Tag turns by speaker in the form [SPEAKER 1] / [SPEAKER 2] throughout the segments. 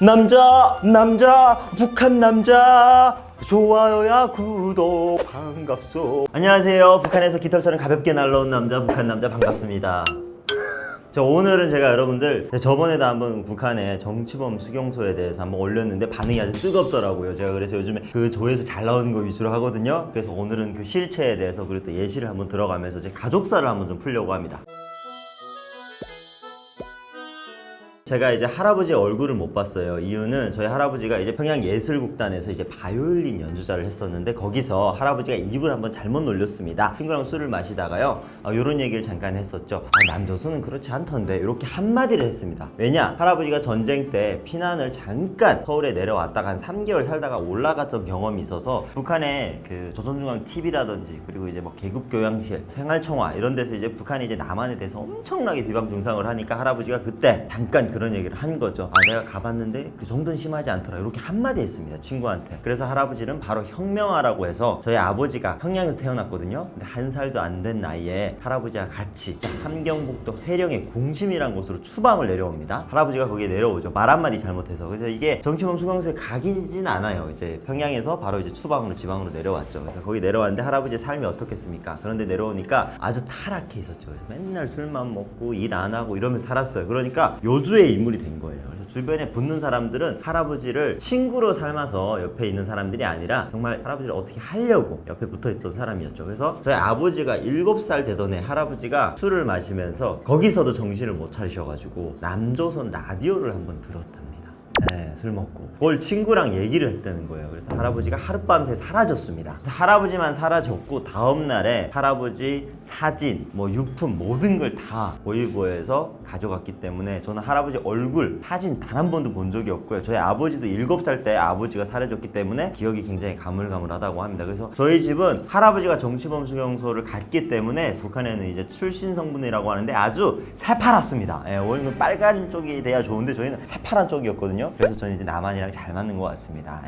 [SPEAKER 1] 남자 북한 남자 좋아요야 구독 반갑소. 안녕하세요. 북한에서 깃털처럼 가볍게 날라온 남자 북한 남자 반갑습니다. 오늘은 제가 여러분들 저번에도 한번 북한의 정치범 수용소에 대해서 한번 올렸는데 반응이 아주 뜨겁더라고요. 제가 그래서 요즘에 그 조회수 잘 나오는 거 위주로 하거든요. 그래서 오늘은 그 실체에 대해서 그리고 또 예시를 한번 들어가면서 제 가족사를 한번 좀 풀려고 합니다. 제가 이제 할아버지 얼굴을 못 봤어요. 이유는 저희 할아버지가 이제 평양예술극단에서 이제 바이올린 연주자를 했었는데 거기서 할아버지가 입을 한번 잘못 놀렸습니다. 친구랑 술을 마시다가요 요런 얘기를 잠깐 했었죠. 남조선은 그렇지 않던데 이렇게 한마디를 했습니다. 왜냐? 할아버지가 전쟁 때 피난을 잠깐 서울에 내려왔다가 한 3개월 살다가 올라갔던 경험이 있어서 북한의 그 조선중앙TV라든지 그리고 이제 뭐 계급교양실, 생활청화 이런 데서 이제 북한이 이제 남한에 대해서 엄청나게 비방 중상을 하니까 할아버지가 그때 잠깐 그런 얘기를 한 거죠. 내가 가봤는데 그 정도는 심하지 않더라. 이렇게 한마디 했습니다. 친구한테. 그래서 할아버지는 바로 혁명하라고 해서 저희 아버지가 평양에서 태어났거든요. 근데 한 살도 안 된 나이에 할아버지와 같이 함경북도 회령의 공심이라는 곳으로 추방을 내려옵니다. 할아버지가 거기에 내려오죠. 말 한마디 잘못해서. 그래서 이게 정치범 수용소에 가기진 않아요. 이제 평양에서 바로 이제 추방으로 지방으로 내려왔죠. 그래서 거기 내려왔는데 할아버지의 삶이 어떻겠습니까? 그런데 내려오니까 아주 타락해 있었죠. 그래서 맨날 술만 먹고 일 안 하고 이러면서 살았어요. 그러니까 요주의 인물이 된 거예요. 그래서 주변에 붙는 사람들은 할아버지를 친구로 삶아서 옆에 있는 사람들이 아니라 정말 할아버지를 어떻게 하려고 옆에 붙어있던 사람이었죠. 그래서 저희 아버지가 7살 되던 해 할아버지가 술을 마시면서 거기서도 정신을 못 차리셔가지고 남조선 라디오를 한번 들었답니다. 네, 술 먹고 그걸 친구랑 얘기를 했다는 거예요. 그래서 할아버지가 하룻밤새 사라졌습니다. 할아버지만 사라졌고 다음날에 할아버지 사진, 뭐 유품 모든 걸 다 고이고에서 가져갔기 때문에 저는 할아버지 얼굴 사진 단 한 번도 본 적이 없고요. 저희 아버지도 7살 때 아버지가 사라졌기 때문에 기억이 굉장히 가물가물하다고 합니다. 그래서 저희 집은 할아버지가 정치범 수용소를 갔기 때문에 북한에는 이제 출신 성분이라고 하는데 아주 새파랗습니다. 원래는 빨간 쪽이 돼야 좋은데 저희는 새파란 쪽이었거든요. 그래서 저는 이제 남한이랑 잘 맞는 것 같습니다.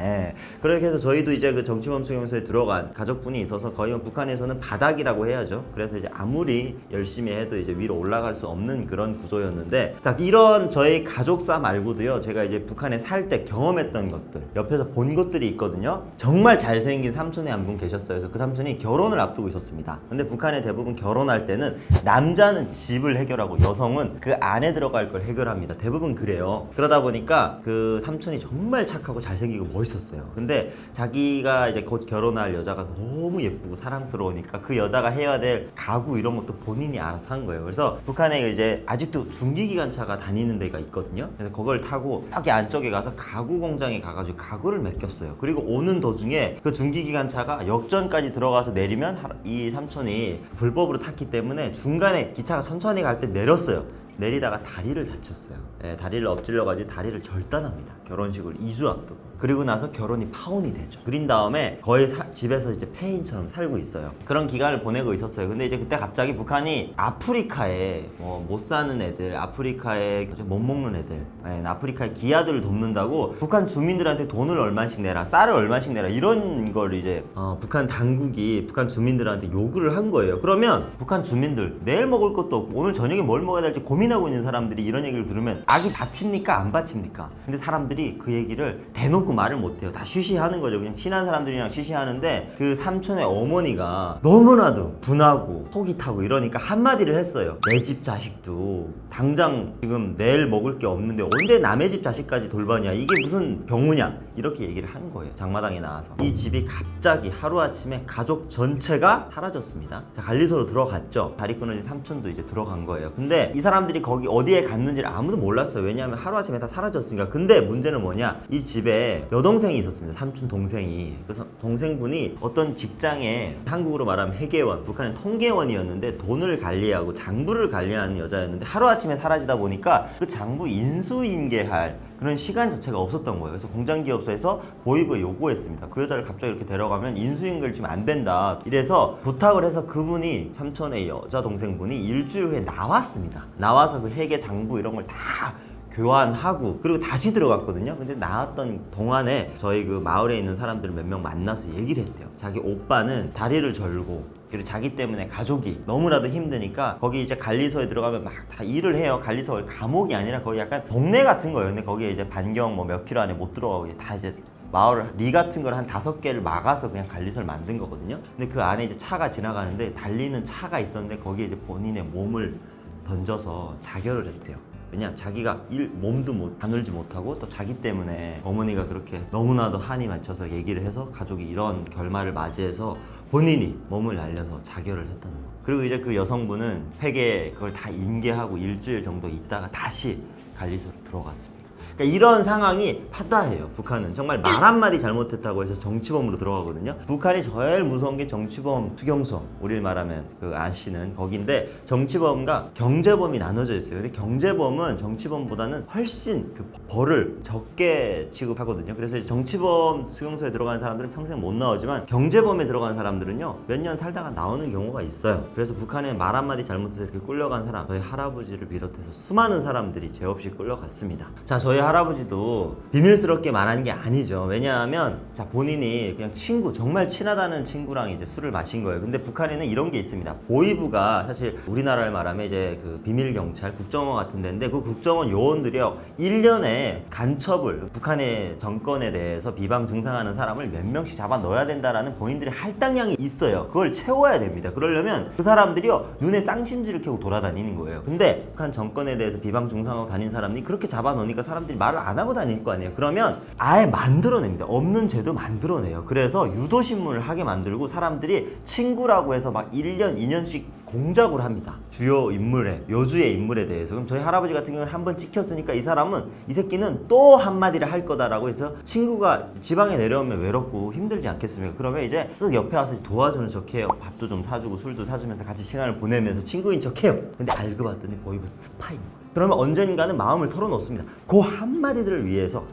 [SPEAKER 1] 그렇게 해서 저희도 이제 그 정치범 수용소에 들어간 가족분이 있어서 거의 북한에서는 바닥이라고 해야죠. 그래서 이제 아무리 열심히 해도 이제 위로 올라갈 수 없는 그런 구조였는데, 딱 이런 저희 가족사 말고도요, 제가 이제 북한에 살 때 경험했던 것들, 옆에서 본 것들이 있거든요. 정말 잘생긴 삼촌이 한 분 계셨어요. 그래서 그 삼촌이 결혼을 앞두고 있었습니다. 근데 북한에 대부분 결혼할 때는 남자는 집을 해결하고 여성은 그 안에 들어갈 걸 해결합니다. 대부분 그래요. 그러다 보니까 그 삼촌이 정말 착하고 잘생기고 멋있었어요. 근데 자기가 이제 곧 결혼할 여자가 너무 예쁘고 사랑스러우니까 그 여자가 해야 될 가구 이런 것도 본인이 알아서 한 거예요. 그래서 북한에 이제 아직도 중기기관차가 다니는 데가 있거든요. 그래서 그걸 타고 여기 안쪽에 가서 가구 공장에 가가지고 가구를 맡겼어요. 그리고 오는 도중에 그 중기기관차가 역전까지 들어가서 내리면 이 삼촌이 불법으로 탔기 때문에 중간에 기차가 천천히 갈 때 내렸어요. 내리다가 다리를 다쳤어요. 다리를 엎질러가지고 다리를 절단합니다. 결혼식을 2주 앞두고. 그리고 나서 결혼이 파혼이 되죠. 그린 다음에 거의 집에서 이제 폐인처럼 살고 있어요. 그런 기간을 보내고 있었어요. 근데 이제 그때 갑자기 북한이 아프리카에 못 사는 애들, 아프리카에 못 먹는 애들, 아프리카의 기아들을 돕는다고 북한 주민들한테 돈을 얼마씩 내라, 쌀을 얼마씩 내라 이런 걸 이제 북한 당국이 북한 주민들한테 요구를 한 거예요. 그러면 북한 주민들 내일 먹을 것도 없고 오늘 저녁에 뭘 먹어야 될지 고민하고 있는 사람들이 이런 얘기를 들으면 악이 받칩니까 안 받칩니까? 근데 사람들이 그 얘기를 대놓고 말을 못해요. 다 쉬쉬하는 거죠. 그냥 친한 사람들이랑 쉬쉬하는데 그 삼촌의 어머니가 너무나도 분하고 속이 타고 이러니까 한마디를 했어요. 내 집 자식도 당장 지금 내일 먹을 게 없는데 언제 남의 집 자식까지 돌봐냐, 이게 무슨 경우냐, 이렇게 얘기를 한 거예요. 장마당에 나와서. 이 집이 갑자기 하루아침에 가족 전체가 사라졌습니다. 관리소로 들어갔죠. 다리 끊어진 삼촌도 이제 들어간 거예요. 근데 이 사람들이 거기 어디에 갔는지를 아무도 몰랐어요. 왜냐하면 하루아침에 다 사라졌으니까. 근데 문제는 뭐냐, 이 집에 여동생이 있었습니다. 삼촌 동생이. 그래서 동생분이 어떤 직장에, 한국으로 말하면 회계원, 북한은 통계원이었는데 돈을 관리하고 장부를 관리하는 여자였는데 하루아침에 사라지다 보니까 그 장부 인수인계할 그런 시간 자체가 없었던 거예요. 그래서 공장기업소에서 고의부에 요구했습니다. 그 여자를 갑자기 이렇게 데려가면 인수인계를 지금 안 된다. 이래서 부탁을 해서 그분이, 삼촌의 여자 동생분이 일주일 후에 나왔습니다. 나와서 그 회계 장부 이런 걸 다 교환하고 그리고 다시 들어갔거든요. 근데 나왔던 동안에 저희 그 마을에 있는 사람들 몇 명 만나서 얘기를 했대요. 자기 오빠는 다리를 절고 그리고 자기 때문에 가족이 너무나도 힘드니까 거기 이제 관리소에 들어가면 막 다 일을 해요. 관리소가 감옥이 아니라 거기 약간 동네 같은 거예요. 근데 거기에 이제 반경 뭐 몇 킬로 안에 못 들어가고 다 이제 마을 리 같은 걸 한 5개를 막아서 그냥 관리소를 만든 거거든요. 근데 그 안에 이제 차가 지나가는데 달리는 차가 있었는데 거기에 이제 본인의 몸을 던져서 자결을 했대요. 왜냐 자기가 몸도 가눌지 못하고 또 자기 때문에 어머니가 그렇게 너무나도 한이 맺혀서 얘기를 해서 가족이 이런 결말을 맞이해서 본인이 몸을 날려서 자결을 했다는 거. 그리고 이제 그 여성분은 폐계 그걸 다 인계하고 일주일 정도 있다가 다시 관리소로 들어갔습니다. 그러니까 이런 상황이 파다해요. 북한은 정말 말 한마디 잘못했다고 해서 정치범으로 들어가거든요. 북한이 제일 무서운 게 정치범 수경소, 우리 말하면 그 아시는 거긴데 정치범과 경제범이 나눠져 있어요. 근데 경제범은 정치범보다는 훨씬 그 벌을 적게 취급하거든요. 그래서 이제 정치범 수경소에 들어가는 사람들은 평생 못 나오지만 경제범에 들어가는 사람들은요 몇 년 살다가 나오는 경우가 있어요. 그래서 북한에 말 한마디 잘못해서 이렇게 끌려간 사람, 저희 할아버지를 비롯해서 수많은 사람들이 죄 없이 끌려갔습니다. 자, 저희 할아버지도 비밀스럽게 말한 게 아니죠. 왜냐하면 자 본인이 그냥 친구, 정말 친하다는 친구랑 이제 술을 마신 거예요. 근데 북한에는 이런 게 있습니다. 보위부가 사실 우리나라를 말하면 이제 그 비밀경찰, 국정원 같은 데인데 그 국정원 요원들이요 1년에 간첩을 북한의 정권에 대해서 비방 증상하는 사람을 몇 명씩 잡아 넣어야 된다라는 본인들의 할당량이 있어요. 그걸 채워야 됩니다. 그러려면 그 사람들이요 눈에 쌍심지를 켜고 돌아다니는 거예요. 근데 북한 정권에 대해서 비방 증상하고 다닌 사람들이 그렇게 잡아 놓으니까 사람들이 말을 안 하고 다닐 거 아니에요. 그러면 아예 만들어냅니다. 없는 죄도 만들어내요. 그래서 유도신문을 하게 만들고 사람들이 친구라고 해서 막 1년, 2년씩 공작을 합니다. 주요 인물에, 요주의 인물에 대해서. 그럼 저희 할아버지 같은 경우는 한번 찍혔으니까 이 사람은, 이 새끼는 또 한마디를 할 거다라고 해서 친구가 지방에 내려오면 외롭고 힘들지 않겠습니까? 그러면 이제 쓱 옆에 와서 도와주는 척해요. 밥도 좀 사주고 술도 사주면서 같이 시간을 보내면서 친구인 척해요. 근데 알고 봤더니 보이브 스파인 거예요. 그러면 언젠가는 마음을 털어놓습니다. 그 한마디를 위해서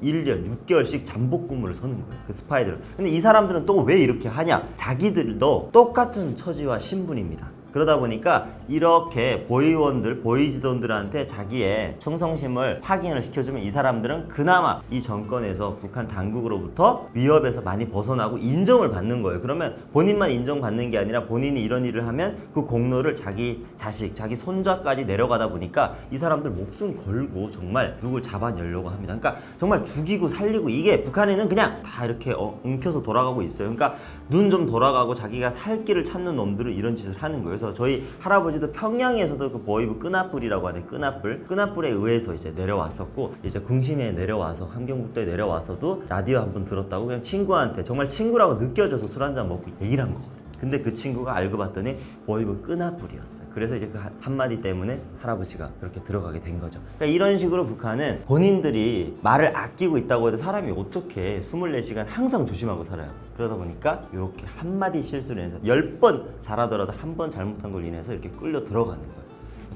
[SPEAKER 1] 1년 6개월씩 잠복 근무를 서는 거예요. 그 스파이들은. 근데 이 사람들은 또 왜 이렇게 하냐? 자기들도 똑같은 처지와 신분입니다. 그러다 보니까 이렇게 보위원들, 보위지도원들한테 자기의 충성심을 확인을 시켜주면 이 사람들은 그나마 이 정권에서 북한 당국으로부터 위협에서 많이 벗어나고 인정을 받는 거예요. 그러면 본인만 인정받는 게 아니라 본인이 이런 일을 하면 그 공로를 자기 자식, 자기 손자까지 내려가다 보니까 이 사람들 목숨 걸고 정말 누굴 잡아내려고 합니다. 그러니까 정말 죽이고 살리고 이게 북한에는 그냥 다 이렇게 엉켜서 돌아가고 있어요. 그러니까 눈 좀 돌아가고 자기가 살 길을 찾는 놈들은 이런 짓을 하는 거예요. 그래서 저희 할아버지도 평양에서도 그 보이브 끈앞불이라고 하는 끈앞불에 의해서 이제 내려왔었고 이제 궁심에 내려와서 함경북도에 내려와서도 라디오 한 번 들었다고 그냥 친구한테 정말 친구라고 느껴져서 술 한잔 먹고 얘기를 한 거거든요. 근데 그 친구가 알고 봤더니 보이브 끈앞불이었어요. 그래서 이제 그 한마디 때문에 할아버지가 그렇게 들어가게 된 거죠. 그러니까 이런 식으로 북한은 본인들이 말을 아끼고 있다고 해도 사람이 어떻게 24시간 항상 조심하고 살아요. 그러다 보니까 이렇게 한마디 실수를 해서 10번 잘하더라도 한 번 잘못한 걸 인해서 이렇게 끌려 들어가는 거예요.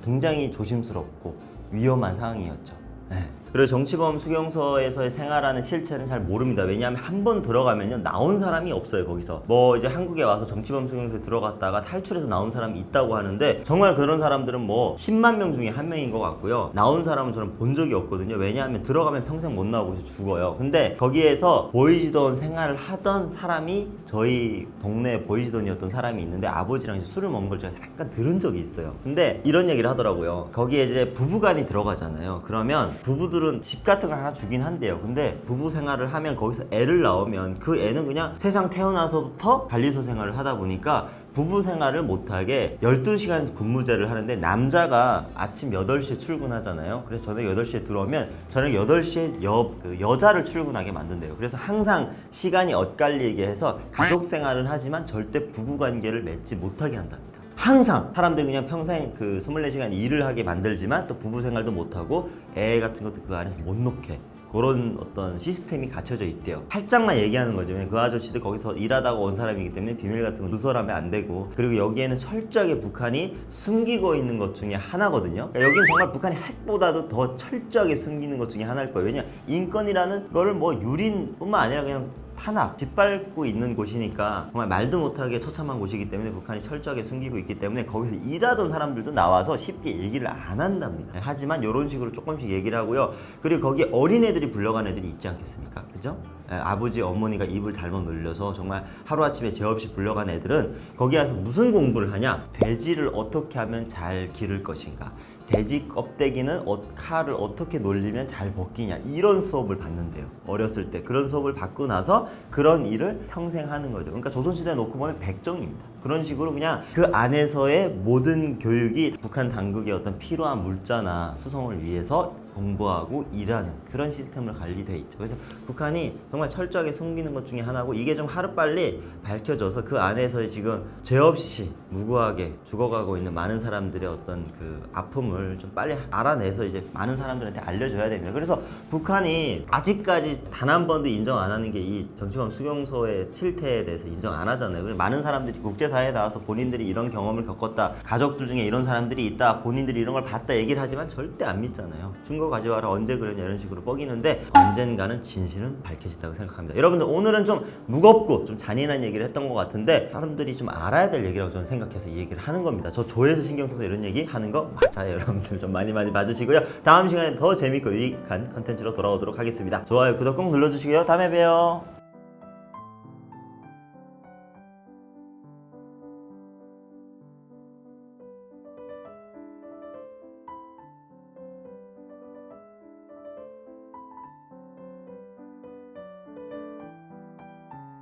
[SPEAKER 1] 굉장히 조심스럽고 위험한 상황이었죠. 네. 그리고 정치범 수용소에서의 생활하는 실체는 잘 모릅니다. 왜냐하면 한 번 들어가면요 나온 사람이 없어요. 거기서 뭐 이제 한국에 와서 정치범 수용소에 들어갔다가 탈출해서 나온 사람이 있다고 하는데 정말 그런 사람들은 뭐 10만 명 중에 한 명인 것 같고요. 나온 사람은 저는 본 적이 없거든요. 왜냐하면 들어가면 평생 못 나오고 죽어요. 근데 거기에서 보이지돈 생활을 하던 사람이 저희 동네 보이지돈이었던 사람이 있는데 아버지랑 이제 술을 먹은 걸 제가 약간 들은 적이 있어요. 근데 이런 얘기를 하더라고요. 거기에 이제 부부간이 들어가잖아요. 그러면 부부들은 집 같은 걸 하나 주긴 한대요. 근데 부부 생활을 하면 거기서 애를 낳으면 그 애는 그냥 세상 태어나서부터 관리소 생활을 하다 보니까 부부 생활을 못하게 12시간 근무제를 하는데 남자가 아침 8시에 출근하잖아요. 그래서 저녁 8시에 들어오면 저녁 8시에 여자를 출근하게 만든대요. 그래서 항상 시간이 엇갈리게 해서 가족 생활은 하지만 절대 부부 관계를 맺지 못하게 한답니다. 항상 사람들이 그냥 평생 그 24시간 일을 하게 만들지만 또 부부 생활도 못하고 애 같은 것도 그 안에서 못 놓게 그런 어떤 시스템이 갖춰져 있대요. 살짝만 얘기하는 거죠. 그 아저씨도 거기서 일하다가 온 사람이기 때문에 비밀 같은 거 누설하면 안 되고 그리고 여기에는 철저하게 북한이 숨기고 있는 것 중에 하나거든요. 그러니까 여기는 정말 북한이 핵보다도 더 철저하게 숨기는 것 중에 하나일 거예요. 왜냐 인권이라는 거를 뭐 유린뿐만 아니라 그냥 탄압, 짓밟고 있는 곳이니까 정말 말도 못하게 처참한 곳이기 때문에 북한이 철저하게 숨기고 있기 때문에 거기서 일하던 사람들도 나와서 쉽게 얘기를 안 한답니다. 하지만 이런 식으로 조금씩 얘기를 하고요. 그리고 거기 어린애들이 불려간 애들이 있지 않겠습니까? 그죠? 아버지, 어머니가 입을 잘못 놀려서 정말 하루아침에 죄 없이 불려간 애들은 거기 와서 무슨 공부를 하냐? 돼지를 어떻게 하면 잘 기를 것인가? 돼지 껍데기는 칼을 어떻게 놀리면 잘 벗기냐, 이런 수업을 받는데요. 어렸을 때 그런 수업을 받고 나서 그런 일을 평생 하는 거죠. 그러니까 조선시대에 놓고 보면 백정입니다. 그런 식으로 그냥 그 안에서의 모든 교육이 북한 당국의 어떤 필요한 물자나 수송을 위해서 공부하고 일하는 그런 시스템으로 관리되어 있죠. 그래서 북한이 정말 철저하게 숨기는 것 중에 하나고, 이게 좀 하루빨리 밝혀져서 그 안에서 지금 죄 없이 무고하게 죽어가고 있는 많은 사람들의 어떤 그 아픔을 좀 빨리 알아내서 이제 많은 사람들한테 알려줘야 됩니다. 그래서 북한이 아직까지 단 한 번도 인정 안 하는 게 이 정치범 수용소의 실태에 대해서 인정 안 하잖아요. 그래서 많은 사람들이 국제사회에 나와서 본인들이 이런 경험을 겪었다, 가족들 중에 이런 사람들이 있다, 본인들이 이런 걸 봤다 얘기를 하지만 절대 안 믿잖아요. 증거 가져와라, 언제 그랬냐, 이런 식으로 뻐기는데 언젠가는 진실은 밝혀진다고 생각합니다. 여러분들, 오늘은 좀 무겁고 좀 잔인한 얘기를 했던 것 같은데 사람들이 좀 알아야 될 얘기라고 저는 생각해서 이 얘기를 하는 겁니다. 저 조회수 신경 써서 이런 얘기 하는 거 맞아요. 여러분들 좀 많이 봐주시고요. 다음 시간에 더 재밌고 유익한 컨텐츠로 돌아오도록 하겠습니다. 좋아요, 구독 꼭 눌러주시고요. 다음에 봬요.